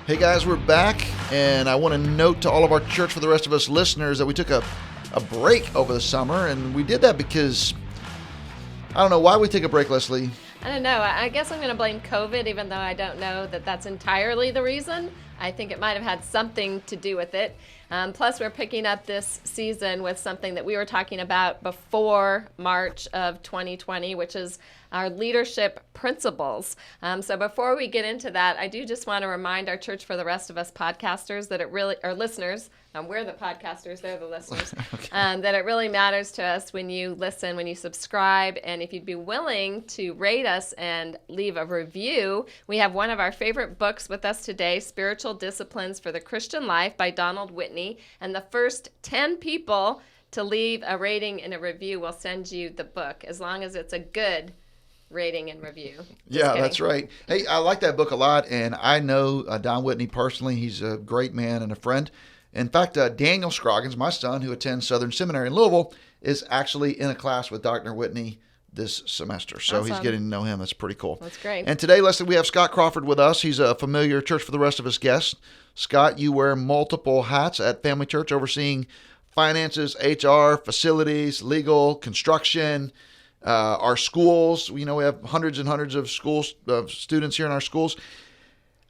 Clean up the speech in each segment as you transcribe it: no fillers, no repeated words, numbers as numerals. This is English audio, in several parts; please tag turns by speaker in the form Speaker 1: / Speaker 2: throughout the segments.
Speaker 1: Hey guys, we're back, and I want to note to all of our Church for the Rest of Us listeners that we took a break over the summer, and we did that because, I don't know, why we take a break, Leslie?
Speaker 2: I don't know. I guess I'm going to blame COVID, even though I don't know that that's entirely the reason. I think it might have had something to do with it. Plus, we're picking up this season with something that we were talking about before March of 2020, which is our leadership principles. So before we get into that, I do just want to remind our Church for the Rest of Us podcasters that it really, or listeners, we're the podcasters, they're the listeners,
Speaker 1: Okay.
Speaker 2: that it really matters to us when you listen, when you subscribe, and if you'd be willing to rate us and leave a review. We have one of our favorite books with us today, Spiritual Disciplines for the Christian Life by Donald Whitney, and the first 10 people to leave a rating and a review will send you the book, as long as it's a good rating and review.
Speaker 1: Yeah, that's right. Hey, I like that book a lot, and I know Don Whitney personally. He's a great man and a friend. In fact, Daniel Scroggins, my son, who attends Southern Seminary in Louisville, is actually in a class with Dr. Whitney this semester. So
Speaker 2: Awesome.
Speaker 1: He's getting to know him. That's pretty cool.
Speaker 2: That's great.
Speaker 1: And today, Leslie, we have Scott Crawford with us. He's a familiar Church for the Rest of Us guest. Scott, you wear multiple hats at Family Church, overseeing finances, HR, facilities, legal, construction, our schools. You know, we have hundreds and hundreds of students here in our schools.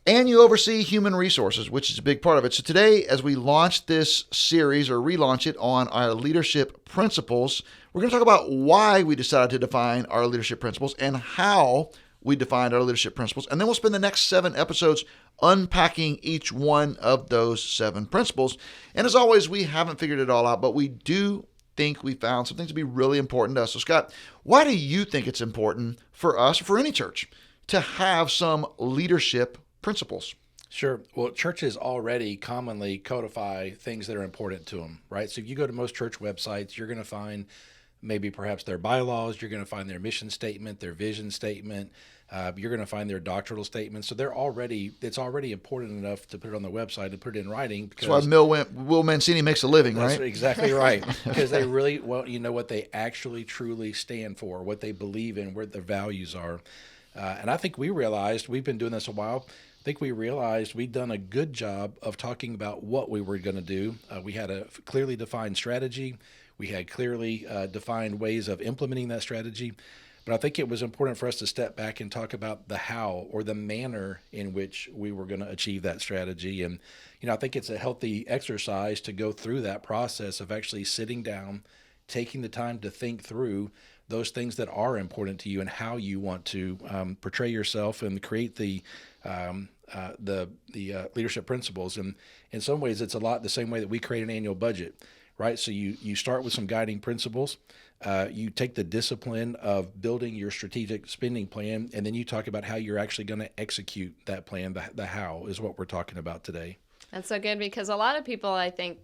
Speaker 1: And you oversee human resources, which is a big part of it. So today, as we launch this series or relaunch it on our leadership principles, we're going to talk about why we decided to define our leadership principles and how we defined our leadership principles. And then we'll spend the next 7 episodes unpacking each one of those 7 principles. And as always, we haven't figured it all out, but we do think we found some things to be really important to us. So Scott, why do you think it's important for us, or for any church, to have some leadership principles?
Speaker 3: Sure. Well, churches already commonly codify things that are important to them, right? So if you go to most church websites, you're going to find maybe perhaps their bylaws, you're going to find their mission statement, their vision statement, you're going to find their doctrinal statements. So it's already important enough to put it on the website and put it in writing. Because
Speaker 1: that's why Will Mancini makes a living, right?
Speaker 3: That's exactly right. Because they really want you know what they actually truly stand for, what they believe in, where their values are. And I think we realized, we've been doing this a while, I think we realized we'd done a good job of talking about what we were going to do. We had a clearly defined strategy. We had clearly defined ways of implementing that strategy. But I think it was important for us to step back and talk about the how, or the manner in which we were going to achieve that strategy. And, I think it's a healthy exercise to go through that process of actually sitting down, taking the time to think through those things that are important to you and how you want to portray yourself and create the leadership principles. And in some ways, it's a lot the same way that we create an annual budget, right? So you start with some guiding principles. You take the discipline of building your strategic spending plan, and then you talk about how you're actually going to execute that plan. The how is what we're talking about today.
Speaker 2: That's so good, because a lot of people, I think,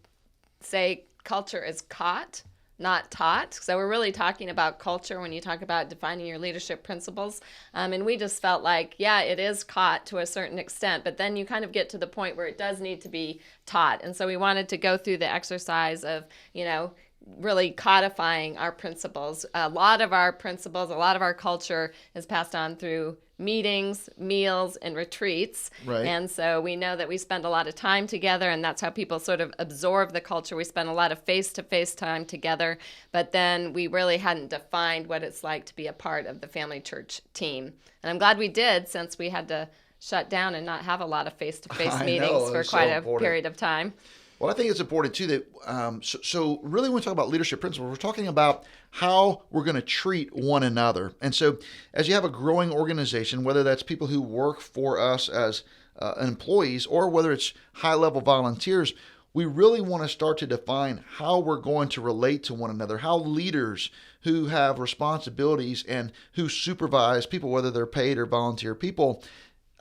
Speaker 2: say culture is caught, not taught. So we're really talking about culture when you talk about defining your leadership principles. And we just felt like, yeah, it is caught to a certain extent, but then you kind of get to the point where it does need to be taught. And so we wanted to go through the exercise of, really codifying our principles. A lot of our principles, a lot of our culture is passed on through meetings, meals, and retreats.
Speaker 1: Right.
Speaker 2: And so we know that we spend a lot of time together, and that's how people sort of absorb the culture. We spend a lot of face-to-face time together, but then we really hadn't defined what it's like to be a part of the Family Church team. And I'm glad we did, since we had to shut down and not have a lot of face-to-face meetings for quite a period of time.
Speaker 1: Well, I think it's important, too, that so really when we talk about leadership principles, we're talking about how we're going to treat one another. And so as you have a growing organization, whether that's people who work for us as employees or whether it's high-level volunteers, we really want to start to define how we're going to relate to one another, how leaders who have responsibilities and who supervise people, whether they're paid or volunteer people,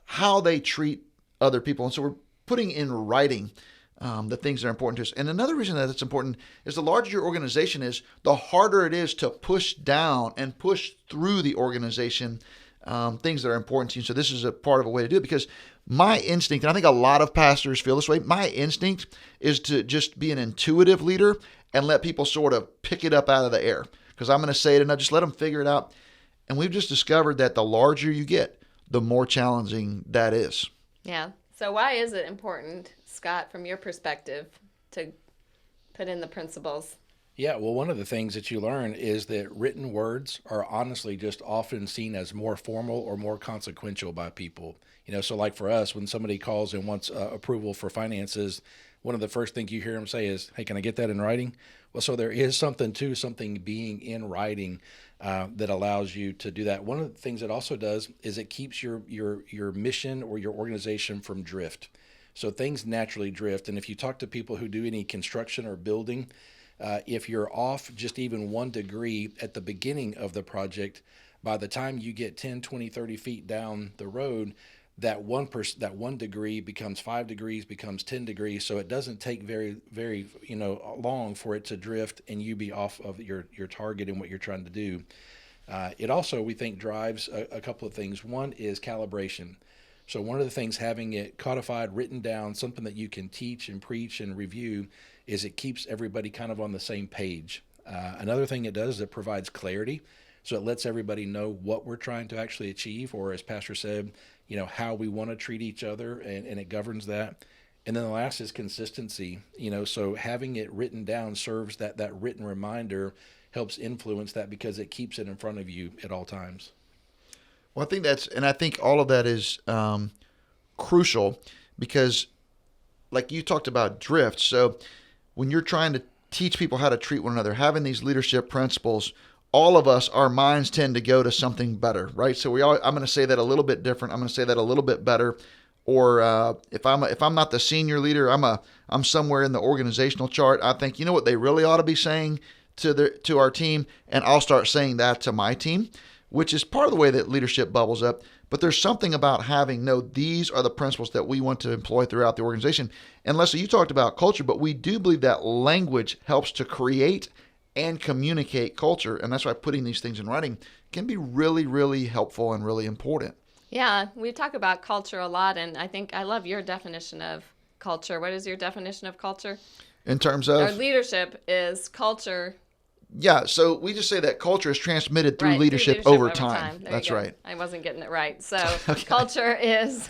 Speaker 1: how they treat other people. And so we're putting in writing the things that are important to us. And another reason that it's important is the larger your organization is, the harder it is to push down and push through the organization things that are important to you. So this is a part of a way to do it, because my instinct, and I think a lot of pastors feel this way, my instinct is to just be an intuitive leader and let people sort of pick it up out of the air, because I'm going to say it and I'll just let them figure it out. And we've just discovered that the larger you get, the more challenging that is.
Speaker 2: Yeah. So why is it important, Scott, from your perspective, to put in the principles?
Speaker 3: Yeah, well, one of the things that you learn is that written words are honestly just often seen as more formal or more consequential by people. So like for us, when somebody calls and wants approval for finances, one of the first things you hear them say is, "Hey, can I get that in writing?" Well, so there is something being in writing that allows you to do that. One of the things it also does is it keeps your mission or your organization from drift. So things naturally drift. And if you talk to people who do any construction or building, if you're off just even 1 degree at the beginning of the project, by the time you get 10, 20, 30 feet down the road, that 1 degree becomes 5 degrees, becomes 10 degrees. So it doesn't take very, very long for it to drift and you be off of your target and what you're trying to do. It also, we think, drives a couple of things. One is calibration. So one of the things, having it codified, written down, something that you can teach and preach and review, is it keeps everybody kind of on the same page. Another thing it does is it provides clarity. So it lets everybody know what we're trying to actually achieve, or as Pastor said, how we want to treat each other, and it governs that. And then the last is consistency. So having it written down serves that written reminder, helps influence that because it keeps it in front of you at all times.
Speaker 1: Well, I think all of that is crucial because, like you talked about drift. So when you're trying to teach people how to treat one another, having these leadership principles, all of us, our minds tend to go to something better, right? So I'm going to say that a little bit different. I'm going to say that a little bit better. Or if I'm not the senior leader, I'm somewhere in the organizational chart. I think, what they really ought to be saying to our team, and I'll start saying that to my team, which is part of the way that leadership bubbles up. But there's something about having, these are the principles that we want to employ throughout the organization. And Leslie, you talked about culture, but we do believe that language helps to create and communicate culture. And that's why putting these things in writing can be really, really helpful and really important.
Speaker 2: Yeah, we talk about culture a lot, and I think I love your definition of culture. What is your definition of culture?
Speaker 1: In terms of?
Speaker 2: Our leadership is culture.
Speaker 1: Yeah, so we just say that culture is transmitted through
Speaker 2: Right,
Speaker 1: leadership over time. That's right.
Speaker 2: I wasn't getting it right. So
Speaker 1: Okay.
Speaker 2: Culture is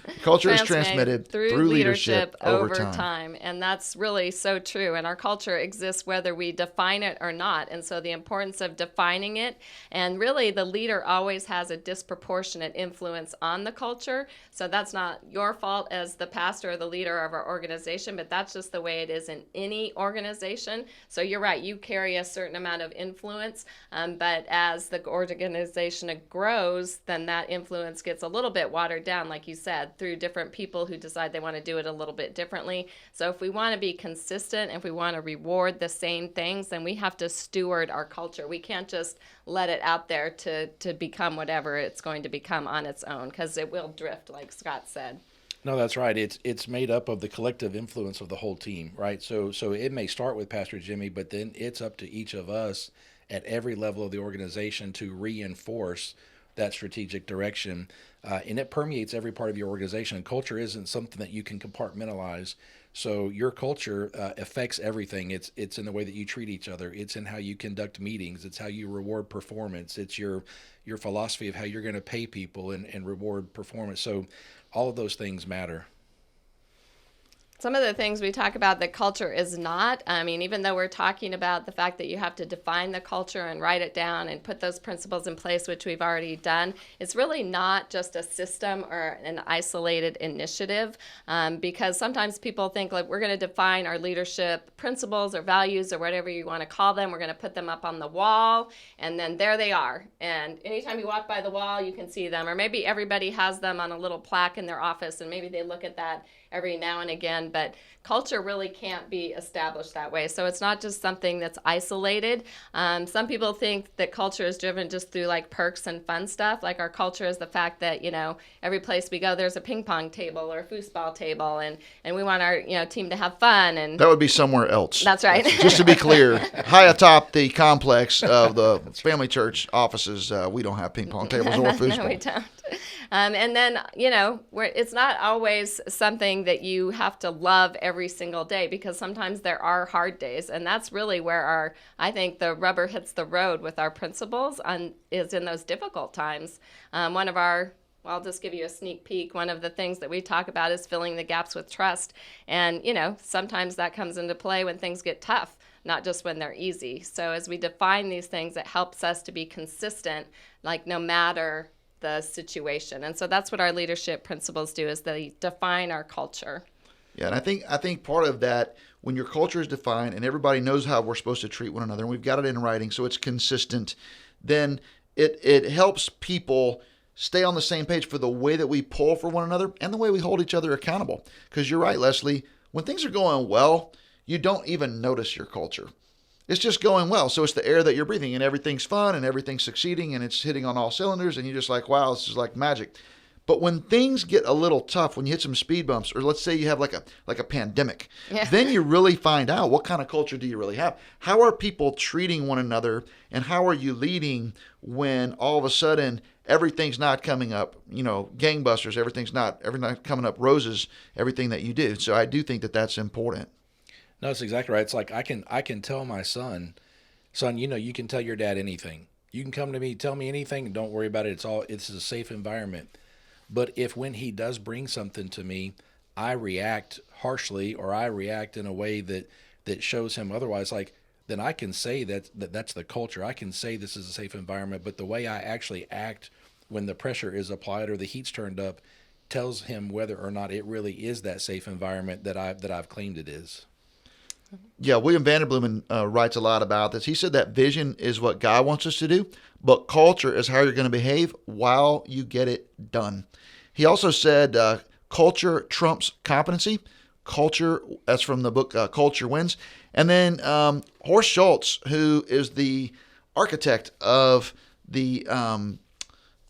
Speaker 1: transmitted through leadership over time.
Speaker 2: And that's really so true. And our culture exists whether we define it or not. And so the importance of defining it, and really the leader always has a disproportionate influence on the culture. So that's not your fault as the pastor or the leader of our organization, but that's just the way it is in any organization. So you're right, you carry a certain amount of influence, but as the organization grows, then that influence gets a little bit watered down, like you said, through different people who decide they want to do it a little bit differently. So if we want to be consistent, if we want to reward the same things, then we have to steward our culture. We can't just let it out there to become whatever it's going to become on its own, because it will drift, like Scott said.
Speaker 3: No, that's right. It's made up of the collective influence of the whole team, right? So it may start with Pastor Jimmy, but then it's up to each of us at every level of the organization to reinforce that strategic direction. And it permeates every part of your organization. Culture isn't something that you can compartmentalize. So your culture affects everything. It's in the way that you treat each other. It's in how you conduct meetings. It's how you reward performance. It's your philosophy of how you're going to pay people and reward performance. So all of those things matter.
Speaker 2: Some of the things we talk about that culture is not, even though we're talking about the fact that you have to define the culture and write it down and put those principles in place, which we've already done, it's really not just a system or an isolated initiative, because sometimes people think like we're going to define our leadership principles or values or whatever you want to call them. We're going to put them up on the wall, and then there they are. And anytime you walk by the wall, you can see them. Or maybe everybody has them on a little plaque in their office, and maybe they look at that every now and again, but culture really can't be established that way. So it's not just something that's isolated. Some people think that culture is driven just through like perks and fun stuff. Like our culture is the fact that, every place we go, there's a ping pong table or a foosball table, and we want our, team to have fun. And
Speaker 1: that would be somewhere else.
Speaker 2: That's right.
Speaker 1: Just to be clear, high atop the complex of the Family Church offices, we don't have ping pong tables or foosball.
Speaker 2: No, we don't. And then, it's not always something that you have to love every single day, because sometimes there are hard days. And that's really where I think the rubber hits the road with our principles is in those difficult times. One of our Well, I'll just give you a sneak peek. One of the things that we talk about is filling the gaps with trust. And, sometimes that comes into play when things get tough, not just when they're easy. So as we define these things, it helps us to be consistent, like no matter the situation. And so that's what our leadership principles do, is they define our culture.
Speaker 1: Yeah, and I think part of that, when your culture is defined and everybody knows how we're supposed to treat one another, and we've got it in writing so it's consistent, then it helps people stay on the same page for the way that we pull for one another and the way we hold each other accountable. Because you're right, Leslie, when things are going well, you don't even notice your culture. It's just going well. So it's the air that you're breathing, and everything's fun and everything's succeeding and it's hitting on all cylinders, and you're just like, wow, this is like magic. But when things get a little tough, when you hit some speed bumps, or let's say you have like a pandemic, then you really find out, what kind of culture do you really have? How are people treating one another, and how are you leading when all of a sudden everything's not coming up, gangbusters, everything's not coming up roses, everything that you do. So I do think that that's important.
Speaker 3: No, that's exactly right. It's like I can tell my son, you can tell your dad anything. You can come to me, tell me anything, don't worry about it. It's a safe environment. But if when he does bring something to me, I react harshly, or I react in a way that shows him otherwise, then I can say that's the culture. I can say this is a safe environment, but the way I actually act when the pressure is applied or the heat's turned up tells him whether or not it really is that safe environment that I've claimed it is.
Speaker 1: Yeah, William Vanderbloemen writes a lot about this. He said that vision is what God wants us to do, but culture is how you're going to behave while you get it done. He also said culture trumps competency. Culture, that's from the book Culture Wins. And then Horst Schultz, who is the architect of the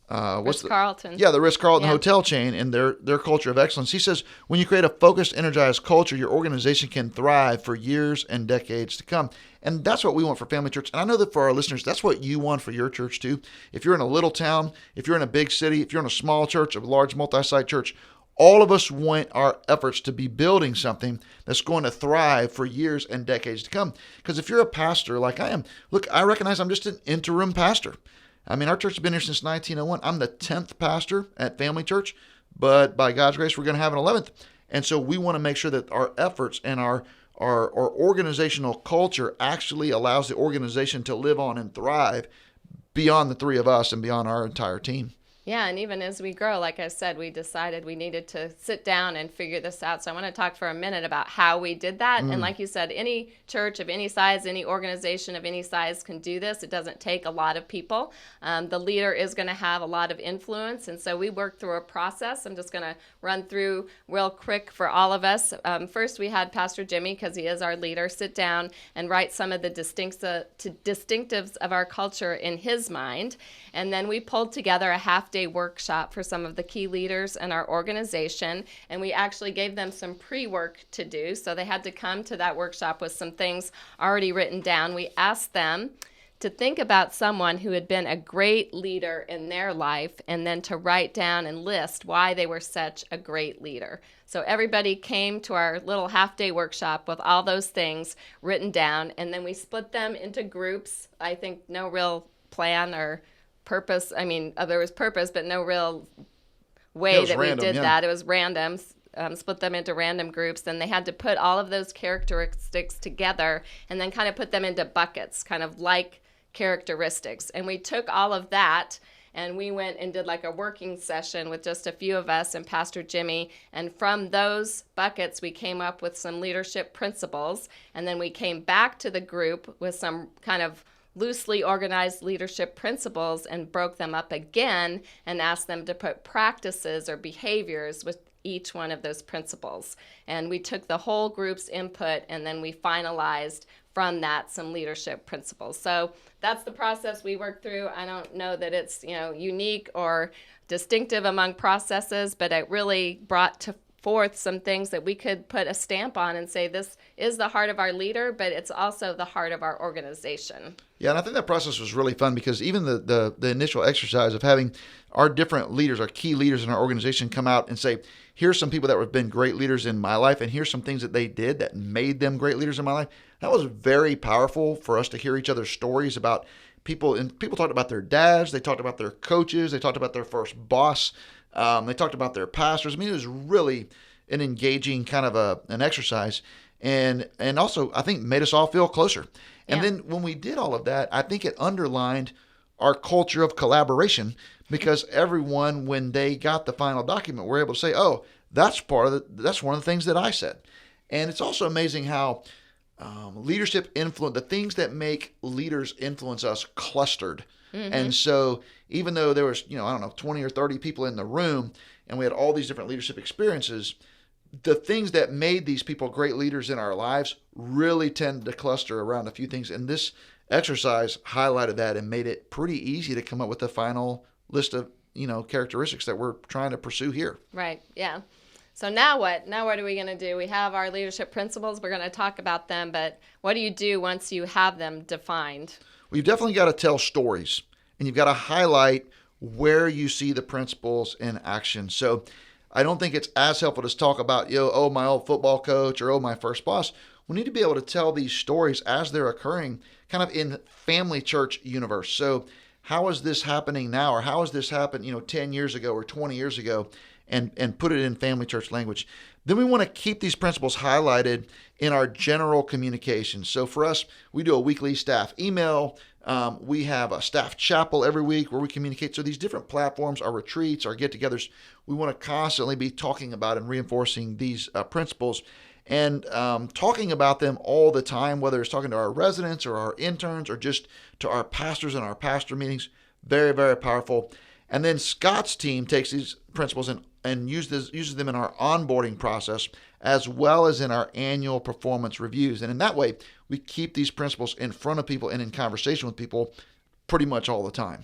Speaker 2: Ritz-Carlton.
Speaker 1: The Ritz-Carlton hotel chain and their culture of excellence. He says, when you create a focused, energized culture, your organization can thrive for years and decades to come. And that's what we want for Family Church. And I know that for our listeners, that's what you want for your church too. If you're in a little town, if you're in a big city, if you're in a small church, a large multi-site church, all of us want our efforts to be building something that's going to thrive for years and decades to come. Because if you're a pastor like I am, look, I recognize I'm just an interim pastor. I mean, our church has been here since 1901. I'm the 10th pastor at Family Church, but by God's grace, we're going to have an 11th. And so we want to make sure that our efforts and our organizational culture actually allows the organization to live on and thrive beyond the three of us and beyond our entire team.
Speaker 2: Yeah, and even as we grow, like I said, we decided we needed to sit down and figure this out. So I want to talk for a minute about how we did that. And like you said, any church of any size, any organization of any size can do this. It doesn't take a lot of people. The leader is going to have a lot of influence. And so we worked through a process. I'm just going to run through real quick for all of us. First, we had Pastor Jimmy, because he is our leader, sit down and write some of the distinctives of our culture in his mind. And then we pulled together a half-day workshop for some of the key leaders in our organization, and we actually gave them some pre-work to do. So they had to come to that workshop with some things already written down. We asked them to think about someone who had been a great leader in their life, and then to write down and list why they were such a great leader. So everybody came to our little half-day workshop with all those things written down, and then we split them into groups. I think no real plan or purpose. I mean, there was purpose, but no real way that we did that. It was random. Split them into random groups. Then they had to put all of those characteristics together and then kind of put them into buckets, kind of like characteristics. And we took all of that and we went and did like a working session with just a few of us and Pastor Jimmy. And from those buckets, we came up with some leadership principles. And then we came back to the group with some kind of loosely organized leadership principles and broke them up again and asked them to put practices or behaviors with each one of those principles. And we took the whole group's input and then we finalized from that some leadership principles. So that's the process we worked through. I don't know that it's unique or distinctive among processes, but it really brought forth some things that we could put a stamp on and say this is the heart of our leader, but it's also the heart of our organization.
Speaker 1: Yeah, and I think that process was really fun because even the initial exercise of having our different leaders, our key leaders in our organization come out and say, here's some people that have been great leaders in my life, and here's some things that they did that made them great leaders in my life. That was very powerful for us to hear each other's stories about people. And people talked about their dads, they talked about their coaches, they talked about their first boss. They talked about their pastors. I mean, it was really an engaging kind of an exercise, and also I think made us all feel closer. And then when we did all of that, I think it underlined our culture of collaboration, because everyone, when they got the final document, were able to say, "Oh, that's one of the things that I said." And it's also amazing how leadership influence, the things that make leaders influence us, clustered. And so even though there was, 20 or 30 people in the room, and we had all these different leadership experiences, the things that made these people great leaders in our lives really tend to cluster around a few things. And this exercise highlighted that and made it pretty easy to come up with the final list of, characteristics that we're trying to pursue here.
Speaker 2: Right. Yeah. So now what? Now what are we going to do? We have our leadership principles. We're going to talk about them, but what do you do once you have them defined?
Speaker 1: Well, you've definitely got to tell stories, and you've got to highlight where you see the principles in action. So I don't think it's as helpful to talk about, my old football coach, or my first boss. We need to be able to tell these stories as they're occurring kind of in family church universe. So how is this happening now? Or how has this happened, 10 years ago or 20 years ago, and put it in family church language. Then we want to keep these principles highlighted in our general communication. So for us, we do a weekly staff email. We have a staff chapel every week where we communicate. So these different platforms, our retreats, our get-togethers, we want to constantly be talking about and reinforcing these principles, and talking about them all the time, whether it's talking to our residents or our interns or just to our pastors in our pastor meetings. Very, very powerful. And then Scott's team takes these principles and uses them in our onboarding process, as well as in our annual performance reviews. And in that way, we keep these principles in front of people and in conversation with people pretty much all the time.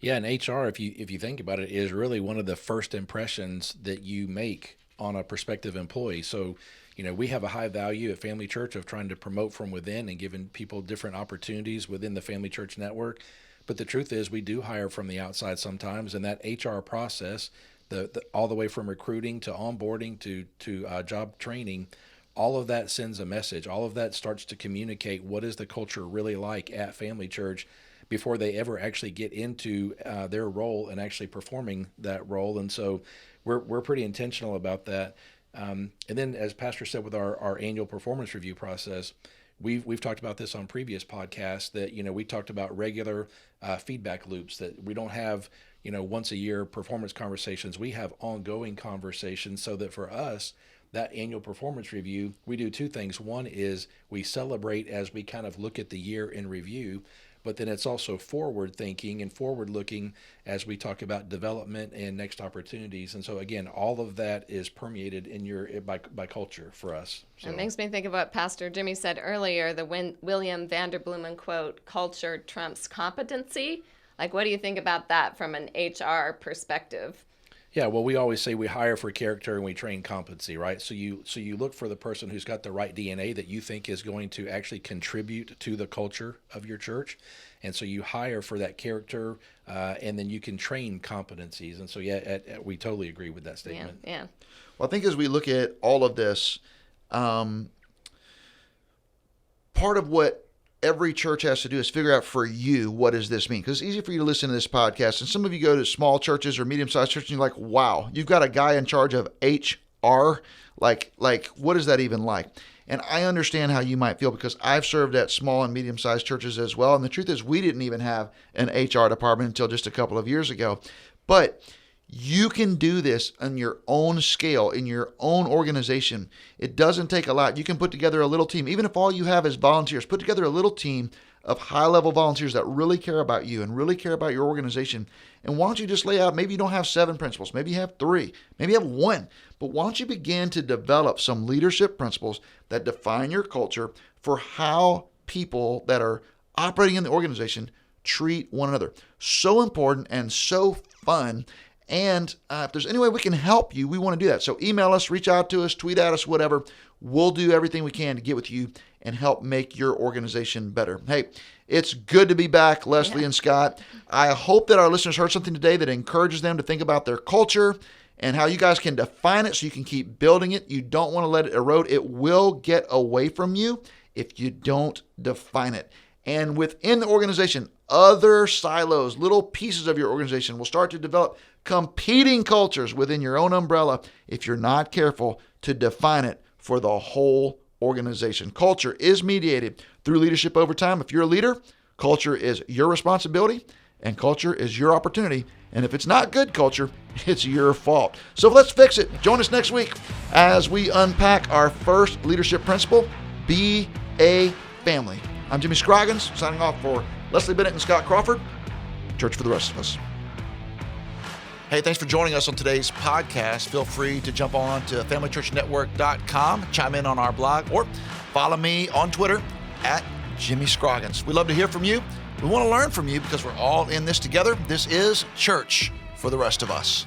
Speaker 3: Yeah, and HR, if you think about it, is really one of the first impressions that you make on a prospective employee. So, we have a high value at Family Church of trying to promote from within and giving people different opportunities within the Family Church network. But the truth is, we do hire from the outside sometimes, and that HR process, the all the way from recruiting to onboarding to job training, all of that sends a message. All of that starts to communicate what is the culture really like at Family Church before they ever actually get into their role and actually performing that role. And so we're pretty intentional about that. And then, as Pastor said, with our annual performance review process, we've talked about this on previous podcasts, that we talked about regular feedback loops, that we don't have once a year performance conversations. We have ongoing conversations, so that for us, that annual performance review, we do two things. One is we celebrate as we kind of look at the year in review, but then it's also forward thinking and forward looking as we talk about development and next opportunities. And so again, all of that is permeated in by culture for us. So.
Speaker 2: It makes me think of what Pastor Jimmy said earlier, the William Vanderbloemen quote, "Culture trumps competency." Like, what do you think about that from an HR perspective?
Speaker 3: Yeah, well, we always say we hire for character and we train competency, right? So you look for the person who's got the right DNA that you think is going to actually contribute to the culture of your church. And so you hire for that character, and then you can train competencies. And so, we totally agree with that statement.
Speaker 2: Yeah.
Speaker 1: Well, I think as we look at all of this, part of what every church has to do is figure out for you, what does this mean? Because it's easy for you to listen to this podcast, and some of you go to small churches or medium-sized churches, and you're like, wow, you've got a guy in charge of HR? Like, what is that even like? And I understand how you might feel, because I've served at small and medium-sized churches as well, and the truth is we didn't even have an HR department until just a couple of years ago. But you can do this on your own scale, in your own organization. It doesn't take a lot. You can put together a little team. Even if all you have is volunteers, put together a little team of high-level volunteers that really care about you and really care about your organization. And why don't you just lay out, maybe you don't have 7 principles, maybe you have 3, maybe you have 1, but why don't you begin to develop some leadership principles that define your culture for how people that are operating in the organization treat one another. So important and so fun. And if there's any way we can help you, we want to do that. So email us, reach out to us, tweet at us, whatever. We'll do everything we can to get with you and help make your organization better. Hey, it's good to be back, Leslie and Scott. I hope that our listeners heard something today that encourages them to think about their culture and how you guys can define it so you can keep building it. You don't want to let it erode. It will get away from you if you don't define it. And within the organization, other silos, little pieces of your organization will start to develop competing cultures within your own umbrella if you're not careful to define it for the whole organization. Culture is mediated through leadership over time. If you're a leader, culture is your responsibility and culture is your opportunity. And if it's not good culture, it's your fault. So let's fix it. Join us next week as we unpack our first leadership principle, be a family. I'm Jimmy Scroggins, signing off for Leslie Bennett and Scott Crawford. Church for the rest of us. Hey, thanks for joining us on today's podcast. Feel free to jump on to familychurchnetwork.com, chime in on our blog, or follow me on Twitter at Jimmy Scroggins. We'd love to hear from you. We want to learn from you because we're all in this together. This is Church for the Rest of Us.